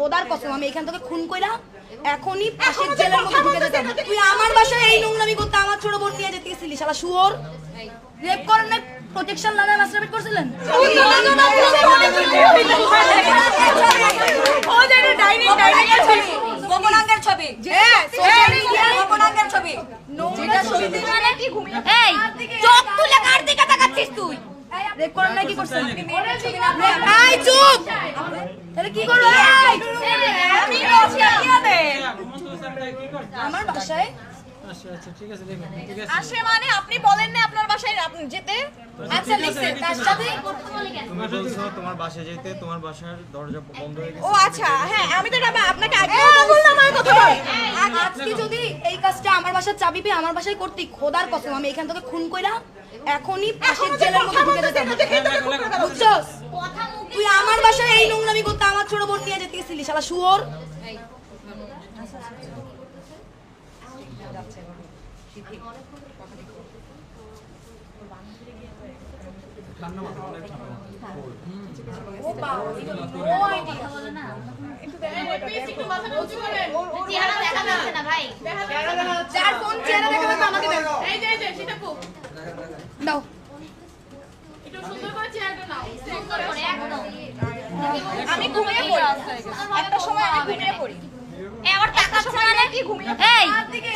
খোদার কসম আমি এখান থেকে খুন কইরা এখনই পাশের জেলের মধ্যে ঢুকে যেতাম। তুই আমার বাসায় এই নোংরামি করতে আমার ছোট বোন নিয়ে যেতে গেছিলি শালা শুয়োর। রেপ করেন না, প্রোটেকশন লাগায় মাস্টারবেট করছিলেন। ও যেটা ডাইনিং এর ছবি, গোপনাঙ্গের ছবি, হ্যাঁ সোশ্যাল মিডিয়া গোপনাঙ্গের ছবি, যেটা ছবি মানে কি ঘুমিয়ে এই চোখ তুলে কার দিকে তাকাচ্ছিস তুই? রেপ করেন না কি করছেন? এই চুপ, তাহলে কি করব? আমি রোজকে কি হবে আমার বাসায়? আচ্ছা ঠিক আছে দেখুন ঠিক আছে আসে মানে আপনি বলেন না আপনার বাসায় আপনি যেতে? আচ্ছা লিখছেন তার সাথে করতে বলে কেন? তুমি বলছো তোমার বাসায় যেতে, তোমার বাসার দরজা বন্ধ হয়ে গেছে। ও আচ্ছা হ্যাঁ আমি তো এটা আপনাকে আগে বললাম আমার কথা বল। আজকে যদি এই কাজটা আমার বাসার চাবি পেয়ে আমার বাসায় করতে খোদার কসম আমি এখান থেকে খুন কইরা এখনই পাশের জেলের মধ্যে ঢুকে যেতাম। বুঝছস? তুই আমার বাসায় এই নোংরামি করতে আমার ছোট বোন নিয়ে যেতে গেছিলি শালা শুয়োর। আমি ঘুমিয়ে পড়ি, একটা সময় আমি ঘুমিয়ে পড়ি। এবার টাকার সময় কি ঘুমিয়ে? এই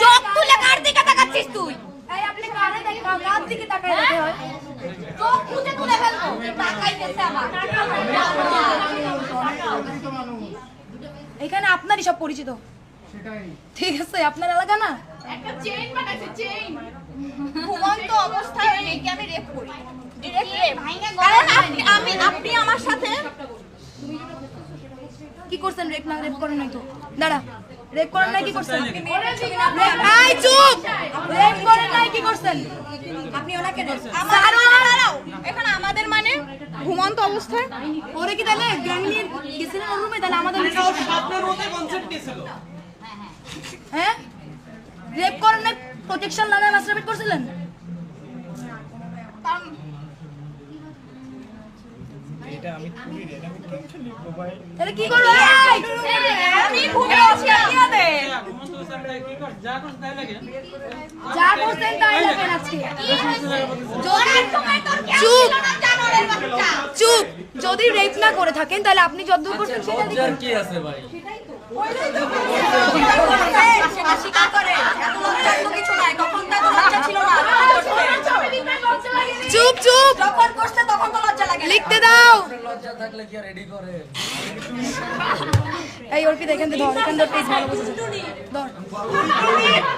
চোখ তুলে কার দিকে তাকাচ্ছিস তুই? এই আপনি কারে দেখেন কার দিকে তাকায় দেখে হয়? চোখ খুঁজে তুলে ফেলবো, তাকাইতেছে আমার। এখানে আপনারই সব পরিচিত, ঠিক আছে? আপনার এলাকা না? একটা চেইন বানাইছে চেইন ঘুমন্ত অবস্থায় মেয়েকে আমি রেপ করি, ডিরেক্ট রেপ। কারণ আপনি আমার সাথে কি করছেন? রেপ না রেপ করেন নাই তো? দাঁড়া, রেপ করেন নাই কি করছেন? এই চুপ, রেপ করেন নাই কি করছেন? আপনি ওনাকে দাঁড়াও, এখন আমাদের মানে ঘুমন্ত অবস্থায় ওরে কি তাহলে গ্যাং নিয়ে গেছিলেন ওর রুমে? তাহলে আমাদের আপনার মতে কনসেপ্ট কি ছিল? হ্যাঁ রেপ করেন নাই, প্রোটেকশন লাগায় মাস্টারবেট করছিলেন? এটা আমি করি রে, আমি কিছু লিখবো ভাই। তাহলে কি করব? আমি ঘুমিয়ে আছি কি হবে? ঘুমন্ত স্যারটা কি কর যা কর তাই লাগে যা করছেন তাই লাগেন আজকে। চুপ চুপ, যদি রেপ না করে থাকেন তাহলে আপনি যতদূর করছেন সেটা দেখুন। কি আছে ভাই? স্বীকার করে এত লজ্জার তো কিছু নাই, তখন তো লজ্জা ছিল না। চুপ চুপ, যখন করতে তখন তো লজ্জা লাগে। লিখতে দাও। লজ্জা থাকলে কি রেডি করে? এই ওর কি দেখেন তো ধর, এখান ধর পেজ ভালো বুঝেছে ধর।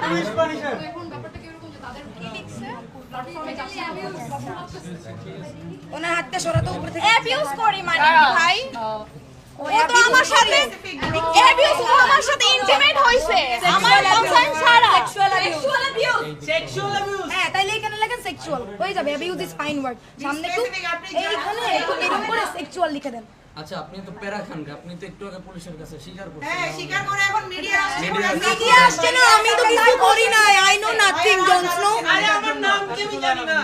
পুলিশ পানিশার ওনার হাতটা সরাতে উপরে থেকে অ্যাবিউজ করি মানে ভাই। ও তো আমার সাথে অ্যাবিউজ, ও আমার সাথে ইন্টিমেট হইছে, আমার কনসার্ন ছাড়া। Sexual abuse. হ্যাঁ তাইলে এখানে লেখেন সেক্সুয়াল হয়ে যাবে। অ্যাবিউজ ইজ ফাইন ওয়ার্ড, সামনে একটু এইখানে একটু এরকম করে সেক্সুয়াল লিখে দেন। আচ্ছা আপনি তো প্যারা খান, আপনি তো একটু আগে পুলিশের কাছে স্বীকার করছেন। হ্যাঁ স্বীকার করে এখন মিডিয়া আসছে। মিডিয়া আসছে না, আমি তো কিছু করি নাই। I know nothing, don't know. আরে আমার নাম কি আমি জানি না।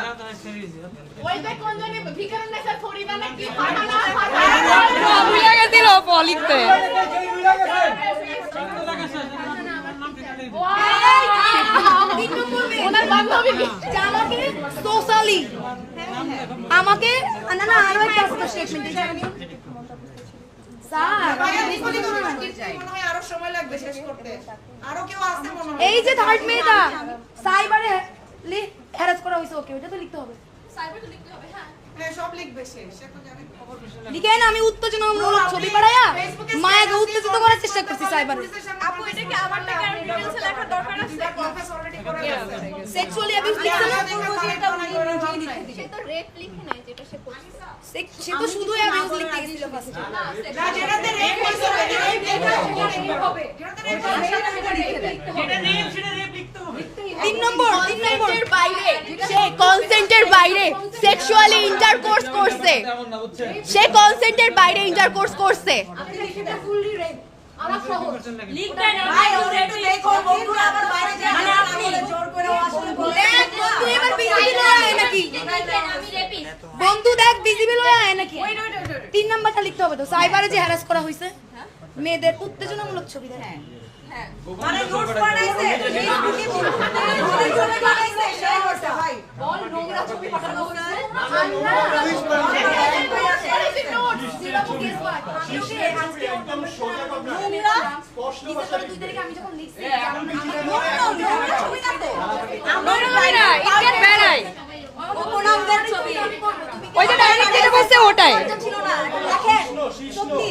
ওই যে কোন জানি ভিখারুন নেসার ফরিদা নাকি ফাটানা ফাটানা ভুলে গেছিল লিখতে। ওনার বান্ধবী আমাকে সোশ্যালি আমাকে না না আরো একটা স্টেটমেন্ট স্যার মনে হয় আরো সময় লাগবে শেষ করতে। আরো কেউ আসছে মনে হয়। এই যে থার্ড মেয়েটা সাইবারে হ্যারাস করা হয়েছে, ওকে ওটা তো লিখতে হবে। সাইবার তো লিখতে হবে। হ্যাঁ হ্যাঁ সব লিখবে সে তো জানে। লিখেন আমি উত্তেজনামূলক ছবি পাঠাইয়া মায়াকে উত্তেজিত করার চেষ্টা করছি সাইবারে। আপু এটা কি আমার টাকা আর ডিটেইলসে লেখার দরকার আছে? কনফেস অলরেডি করে আছে। সেক্সুয়ালি অ্যাবিউজ লিখছে না? সে তো রেপ লিখে নাই যেটা সে করছে। সে তো শুধু অ্যাবিউজ লিখতে গেছিল ফার্স্টে। না যেটাতে রেপ হইছে রেপ হবে। যেটাতে রেপ হবে সেটা লিখে দেয়। যেটা রেপ সেটা রেপ লিখতে হবে। 3 নম্বর বাইরে সে কনসেন্টের বাইরে সেক্সুয়ালি ইন্টারকোর্স করছে। তেমন না বুঝছেন? সে কনসেন্টের বাইরে ইন্টারকোর্স করছে। আপনি লিখেটা ফুললি রেপ। আমার সহজ লিখবেন ভাই ওরে একটু লেখো বন্ধুরা আবার বাইরে যায় মানে আপনি জোর করে আসলে বলে দেখ বন্ধু এবার বিজিবি লয়ে আয় নাকি? আমি রেপিস্ট। বন্ধু দেখ বিজিবি লয়ে আয় নাকি? 3 নাম্বারটা লিখতে হবে তো। সাইবারে যে হ্যারাস করা হইছে মেয়েদের উত্তেজনামূলক ছবি দেয়। মানে নোটস বানাইছে ফেসবুকে ওদের জন্য বানাইছে সেই হচ্ছে ভাই বল নোংরা ছবি পাঠানো হয়েছে গোপনাঙ্গের ছবি ওই যে ডাইরেক্ট যেটা বলছে ওটাই ছিল না দেখেন সত্যি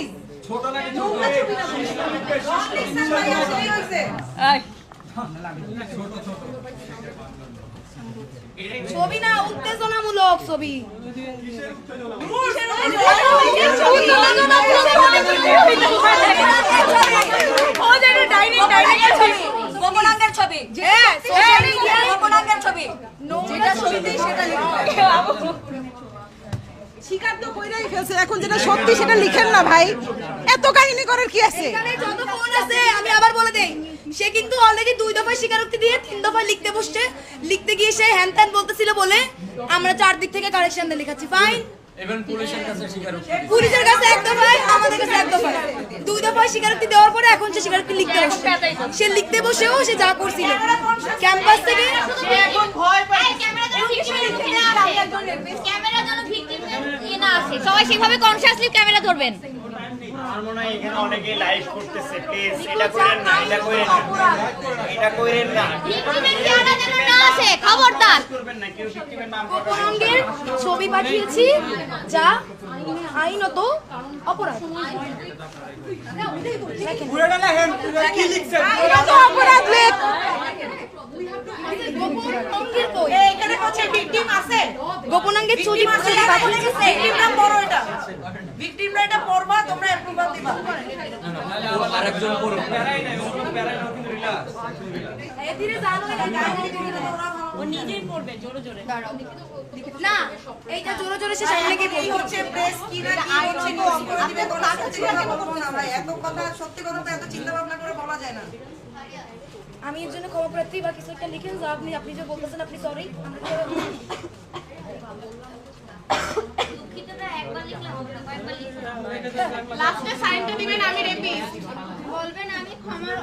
ছোট লাগে নোংরা ছবি না দেখছেন ভাই আসলে হইছে ছবি না উত্তেজনামূলক ছবি গোপনাঙ্গের ছবি গোপনাঙ্গের ছবি যেটা ছবিতে সেটা স্বীকার তো কইরাই ফেলছে এখন যেটা সত্যি সেটা লিখেন না ভাই এত কাহিনী করার কি আছে এখানে যত ফোন আছে আমি আবার বলে দেই সে কিন্তু অলরেডি 2 দফা স্বীকারোক্তি দিয়ে 3 দফা লিখতে বসছে লিখতে গিয়ে সে হ্যান ত্যান বলতেছিল বলে আমরা 4 দিক থেকে কারেকশন দিয়ে লিখাচ্ছি ফাইন ইভেন পুলিশের কাছে স্বীকারোক্তি পুলিশের কাছে এক দফায় আমাদের কাছে এক দফায় 2 দফায় স্বীকারোক্তি দেওয়ার পরে এখন সে স্বীকারোক্তি লিখতে বসছে সে লিখতে বসেও সে যা করছিল ক্যাম্পাস থেকে এখন ভয় পাই ক্যামেরা যেন ভিকটিম না আসে সবাই সেভাবে কনসিয়াসলি ক্যামেরা ধরবেন আমার মনে হয় এখানে অনেকে লাইভ করতেছে প্লিজ এটা করেন না এটা করেন না এটা করেন না ভিকটিমের চেহারা যেন না আসে খবরদার করবেন না কেউ ভিকটিমের নাম গোপনাঙ্গের ছবি পাঠিয়েছি যা আইনত অপরাধ পুরোটা না হেন কি লিখছেন এটা তো অপরাধ লেখ গোপনাঙ্গের কই এখানে হচ্ছে ভিকটিম আছে গোপনাঙ্গের ছবি পাঠিয়েছে ভিকটিম নাম বড় এটা ভিকটিমরা এটা পড়বা তোমরা অ্যাপ্রুভাল দিবা আরেকজন পুরো ধীরে জানো ও নিজেই পড়বে জোরে জোরে না এইটা জোরে জোরে সে সামনে গিয়ে এই হচ্ছে প্রেস কি না কি হচ্ছে কি অপরাধীদের কোনো সত্যি কথা বলবো না ভাই এত কথা সত্যি কথা তো এত চিন্তা ভাবনা করে বলা যায় না আমি এর জন্য ক্ষমা প্রার্থী বা কিছু একটা লিখেন যা আপনি যে বলতেছেন আপনি সরি দুঃখিতটা একবার লিখলে হবে না কয়েকবার লিখতে হবে লাস্টে সাইনটা দিবেন আমি রেপিস্ট বলবেন আমি ক্ষমার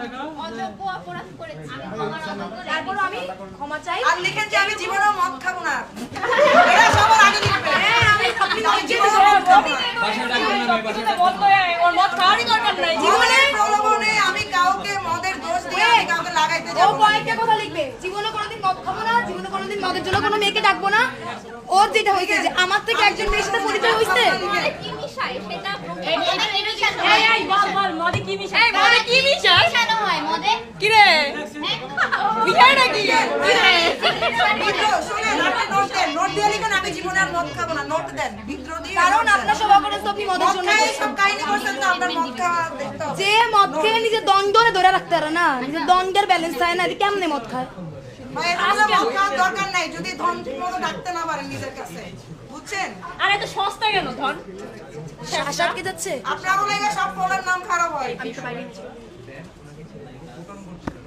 অযোগ্য অপরাধ করেছি আমি ক্ষমার অযোগ্য তারপর আমি ক্ষমা চাই আর লিখেন যে আমি জীবনেও মদ খাবো না এটা সবার আগে লিখবে হ্যাঁ আমি আপনি আমি জীবনেও মদ খাবো না বাসায় ডাকবেন না বাসায় ওর মত খাওয়ারই দরকার নাই জীবনের প্রলোভনে আমি কাউকে মদের দোষ দিয়ে আমি কাউকে লাগাইতে ও যাবো না। কয়েকটা কথা লিখবে জীবনে কোনোদিন মদ খাবো না জীবনে কোনোদিন মদের জন্য কোনো মেয়েকে ডাকবো না ওর যেটা হয়েছে যে আমার থেকে একজন মেয়ের সাথে পরিচয় হয়েছে মধ্যে কি মিশায় সেটা মদে কি মিশায় মিশানো হয় মদে কি রে মিশায় নাকি বিদ্রোহ, শোনেন, আপনি নোট দেন, নোট দিয়ে লিখেন আমি জীবনে আর মদ খাবো না, নোট দেন, বিদ্রোহ দিয়ে কারণ নোট আপনার দেন। সভা করে তো আপনি মদের মদ জন্য খায় সব কাহিনী করছেন তো আপনার মদ খাওয়া দেখতে হবে। যে মদ খেয়ে নিজের দণ্ডরে ধরে রাখতে পারে না নিজের দণ্ডের ব্যালেন্স থাকে না এদিকে কেমনে মদ খায় ভাই, এতগুলো মদ খাওয়ার দরকার নাই যদি ধন ঠিক মতো ডাকতে না পারেন নিজের কাছে, বুঝছেন? আর এত সস্তা কেন ধন আটকে যাচ্ছে আপনারও লেগে সব ফোনের নাম খারাপ হয়।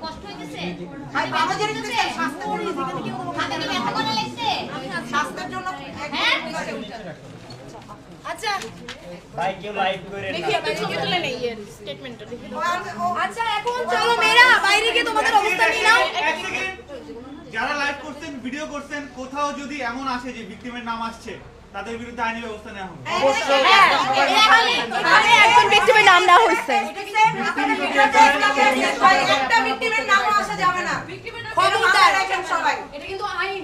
কষ্ট হইতেছে ভাই, বাবা যেটা দিতেছেন, স্বাস্থ্যের জন্য হাতে কি ব্যথা করে লাগছে স্বাস্থ্যের জন্য হ্যাঁ? আচ্ছা ভাই কেউ লাইভ করেন না আচ্ছা এখন চলো মেয়েরা বাইরে গিয়ে তোমাদের অবস্থা নিয়ে নাও এক সেকেন্ড, যারা লাইভ করছেন ভিডিও করছেন কোথাও যদি এমন আসে যে ভিকটিমের নাম আসছে তাদের বিরুদ্ধে আইনি ব্যবস্থা নেওয়া হবে এখানে একজন ব্যক্তির নাম দেওয়া হয়েছে ভাই, একটা victim-এর নামও আসা যাবে না। খবরদার। রাখেন সবাই। এটা কিন্তু আইন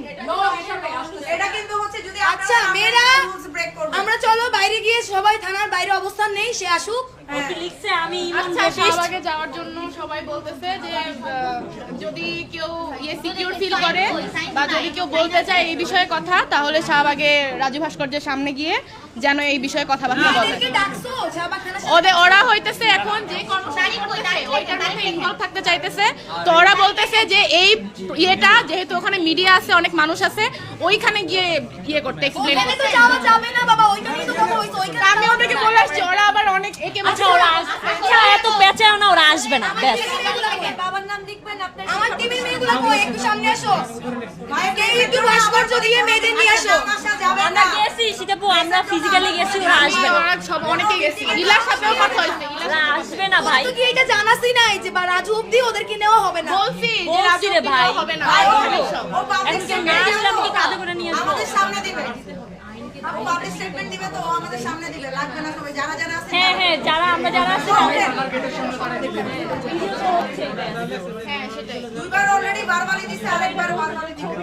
এটা কিন্তু হচ্ছে যদি আচ্ছা আপনারা মেয়েরা rules break করবেন। আমরা চলো বাইরে গিয়ে সবাই থানার বাইরে অবস্থান নেই সে আসুক আচ্ছা শাহবাগে যাওয়ার জন্য সবাই বলতেছে যে যদি কেউ সিকিউর ফিল করে বা যদি কেউ বলতে চায় এই বিষয়ে কথা তাহলে শাহবাগে রাজু ভাস্কর্যের সামনে গিয়ে যেন এই বিষয়ে কথাবার্তা বলে ওদেরকে ডাকছো শাহবাগ থানা ওরা হইতেছে এখন যে কর্মচারী ওইটার মধ্যে ইনভলভ থাকতে চাইতেছে তো ওরা বলতেছে যে এই ইয়েটা যেহেতু ওখানে মিডিয়া আছে অনেক মানুষ আছে ওইখানে গিয়ে ইয়ে করতে এক্সপ্লেইন ওখানে তো করতে যাওয়া যাবে না বাবা ওইখানেই তো কথা হইছে ওইখানে আমি ওদেরকে বলে আসছি ওরা আবার অনেক একে আচ্ছা ওরা এত পেঁচাও না ওরা আসবে না ব্যাস বাবার নাম লিখবেন আমার টিমের মেয়েগুলো কই একটু সামনে আসো কেউ একটু ভাস্কর্য দিয়ে মেয়েদের নিয়ে আসো আমরা গেছি সীতাপু আমরা ফিজিক্যালি গেছি ওরা আসবে না ওরা সব অনেকে গেছে ইলার সাথেও কথা হয়েছে ওরা আসবে না ভাই তুই কি এটা জানাসই নাই যে বা রাজু অবধি ওদেরকে নেওয়া হবে না বলছি যে বলছি রাজু রে ভাই। হবে না ও পাবলিক এখন না আসলে আমি কি কাঁধে করে নিয়ে আসবো আমাদের সামনে দিবে আপু পাবলিক স্টেটমেন্ট দিবে তো ও আমাদের সামনে দিবে লাগবে না সবাই যারা যারা আছে হ্যাঁ হ্যাঁ যারা আমরা যারা আছি হ্যাঁ সেটাই দুইবার অলরেডি বারবারই দিছে আরেকবার বারবারই দিবে